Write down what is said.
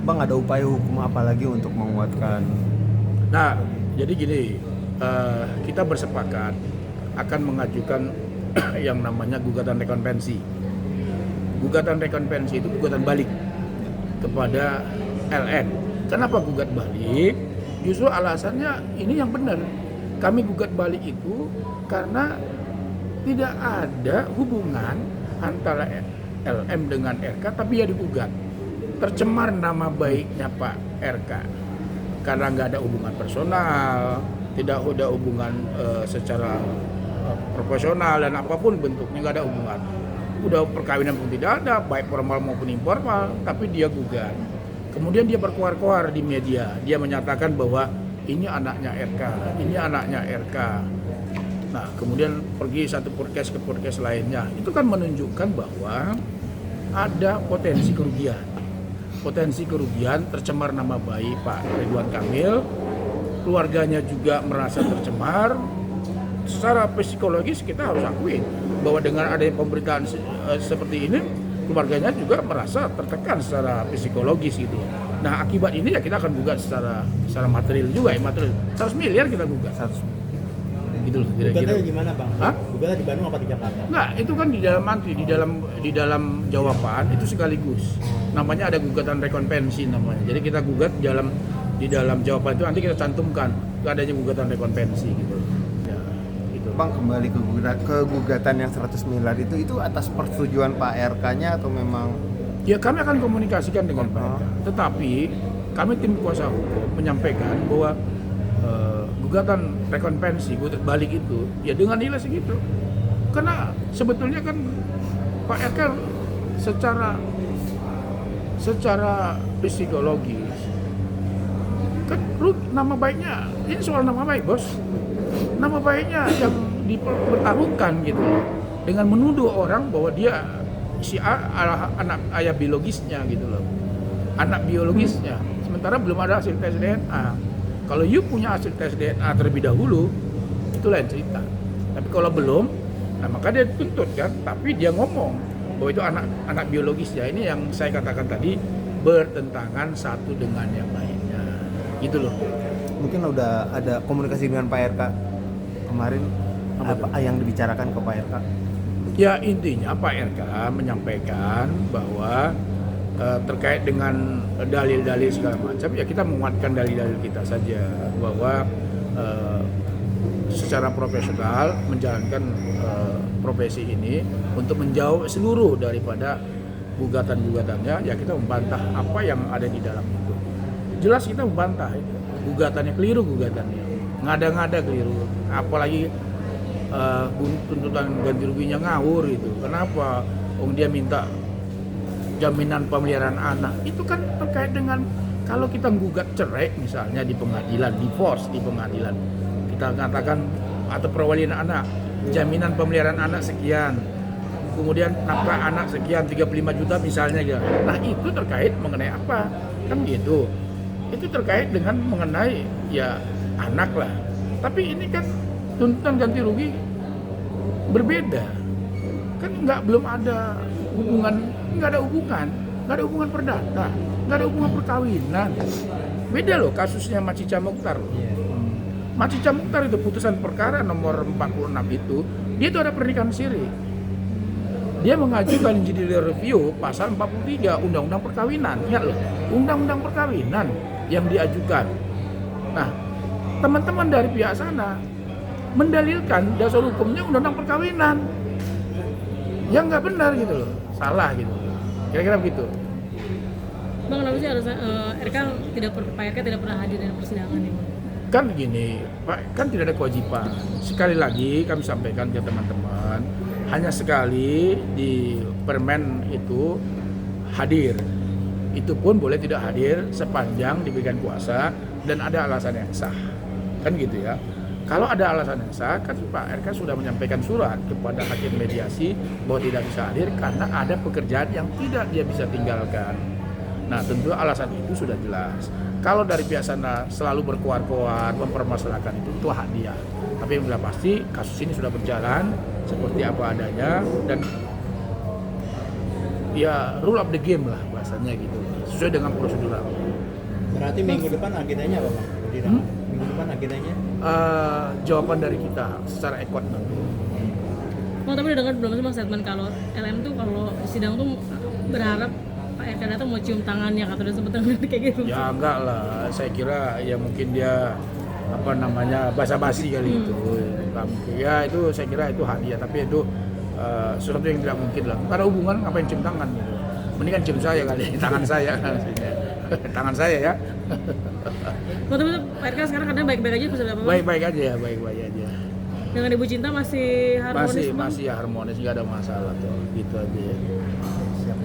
Bang, ada upaya hukum apa lagi untuk menguatkan? Nah, jadi gini, kita bersepakat akan mengajukan yang namanya gugatan rekonvensi. Gugatan rekonvensi itu gugatan balik kepada LN. Kenapa gugat balik? Justru alasannya ini yang benar. Kami gugat balik itu karena tidak ada hubungan antara LM dengan RK, tapi ya digugat. Tercemar nama baiknya Pak RK karena nggak ada hubungan personal, tidak ada hubungan secara profesional dan apapun bentuknya, nggak ada hubungan. Udah perkawinan pun tidak ada, baik formal maupun informal, tapi dia gugat. Kemudian dia berkoar-koar di media, dia menyatakan bahwa ini anaknya RK, ini anaknya RK. Nah, kemudian pergi satu podcast ke podcast lainnya. Itu kan menunjukkan bahwa ada potensi kerugian. Potensi kerugian, tercemar nama baik Pak Ridwan Kamil, keluarganya juga merasa tercemar. Secara psikologis kita harus akui bahwa dengan adanya pemberitaan seperti ini, keluarganya juga merasa tertekan secara psikologis gitu. Nah, akibat ini ya kita akan gugat secara material juga ya, material. 100 miliar kita gugat. 100 gitu loh kira-kira. Gugatnya gimana Bang? Hah? Gugatnya di Bandung apa di Jakarta? Enggak, itu kan di dalam nanti di dalam jawaban itu sekaligus. Namanya ada gugatan rekonvensi namanya. Jadi kita gugat di dalam jawaban itu nanti kita cantumkan adanya gugatan rekonvensi gitu. Ya, gitu. Bang, kembali ke gugatan yang 100 miliar itu atas persetujuan Pak RK-nya atau memang? Ya, kami akan komunikasikan dengan Pak RK. Tetapi kami tim kuasa hukum menyampaikan bahwa gugatan rekonvensi, gugatan balik itu ya dengan nilai segitu. Karena sebetulnya kan Pak RK secara psikologis kan nama baiknya, ini soal nama baik bos, nama baiknya yang dipertaruhkan gitu dengan menuduh orang bahwa dia si A anak ayah biologisnya gitu loh, anak biologisnya, sementara belum ada hasil tes DNA. Kalau you punya hasil tes DNA terlebih dahulu, itu lain cerita. Tapi kalau belum, nah maka dia tuntut kan. Tapi dia ngomong bahwa itu anak biologisnya. Ini yang saya katakan tadi bertentangan satu dengan yang lainnya. Gitu loh. Mungkin udah ada komunikasi dengan Pak RK kemarin, apa yang dibicarakan ke Pak RK? Ya intinya Pak RK menyampaikan bahwa terkait dengan dalil-dalil segala macam, ya kita menguatkan dalil-dalil kita saja bahwa secara profesional menjalankan profesi ini untuk menjawab seluruh daripada gugatan-gugatannya, ya kita membantah apa yang ada di dalam itu. Jelas kita membantah itu. Gugatannya keliru, gugatannya ngada-ngada keliru, apalagi tuntutan ganti ruginya ngawur itu. Kenapa? Dia minta jaminan pemeliharaan anak, itu kan terkait dengan kalau kita gugat cerai misalnya di pengadilan, divorce di pengadilan, kita katakan atau perwalian anak, jaminan pemeliharaan anak sekian, kemudian nafkah anak sekian 35 juta misalnya gitu. Nah itu terkait mengenai apa? Kan gitu. Itu terkait dengan mengenai ya anak lah. Tapi ini kan tuntutan ganti rugi berbeda. Kan belum ada hubungan, nggak ada hubungan perdata, nggak ada hubungan perkawinan. Beda loh kasusnya Macica Mukhtar. Macica Mukhtar itu putusan perkara nomor 46 itu, dia itu ada pernikahan siri. Dia mengajukan judicial review pasal 43 Undang-Undang Perkawinan. Ingat loh, Undang-Undang Perkawinan yang diajukan. Nah, teman-teman dari pihak sana mendalilkan dasar hukumnya Undang-Undang Perkawinan. Yang nggak benar gitu loh, salah gitu. Kira-kira begitu. Bang, kenapa sih harus Pak RK tidak pernah hadir dalam persidangan ini? Kan begini, Pak, kan tidak ada kewajiban. Sekali lagi kami sampaikan ke teman-teman, hanya sekali di permen itu hadir. Itu pun boleh tidak hadir sepanjang diberikan kuasa dan ada alasan yang sah. Kan gitu ya. Kalau ada alasan yang sah, kan Pak RK sudah menyampaikan surat kepada hakim mediasi bahwa tidak bisa hadir karena ada pekerjaan yang tidak dia bisa tinggalkan. Nah, tentu alasan itu sudah jelas. Kalau dari pihak sana selalu berkoar-koar, mempermasalahkan itu hak dia. Tapi yang sudah pasti kasus ini sudah berjalan seperti apa adanya dan ya rule of the game lah bahasanya gitu, sesuai dengan prosedural. Berarti minggu depan agendanya apa Bang? Minggu depan agendanya? Jawaban dari kita secara ekot nanti. Bang, tapi udah dengar belum sih Bang statement kalau LM tuh kalau sidang tuh berharap Pak RK datang mau cium tangannya, kata udah sempet dengar kayak gitu. Ya enggak lah, saya kira ya mungkin dia apa namanya basa-basi kali itu. Enggak mungkin. Ya itu saya kira itu hadiah, tapi itu sesuatu yang tidak mungkin lah. Karena hubungan ngapain cium tangan gitu. Mendingan cium saya kali, tangan saya kan. Tangan saya ya. Bang, tapi Pak RK sekarang kadang baik-baik aja pas ada apa? Baik-baik aja ya, baik-baik aja. Dengan Ibu Cinta masih harmonis Bang? Masih ya harmonis, nggak ada masalah tuh, gitu aja ya. Siap.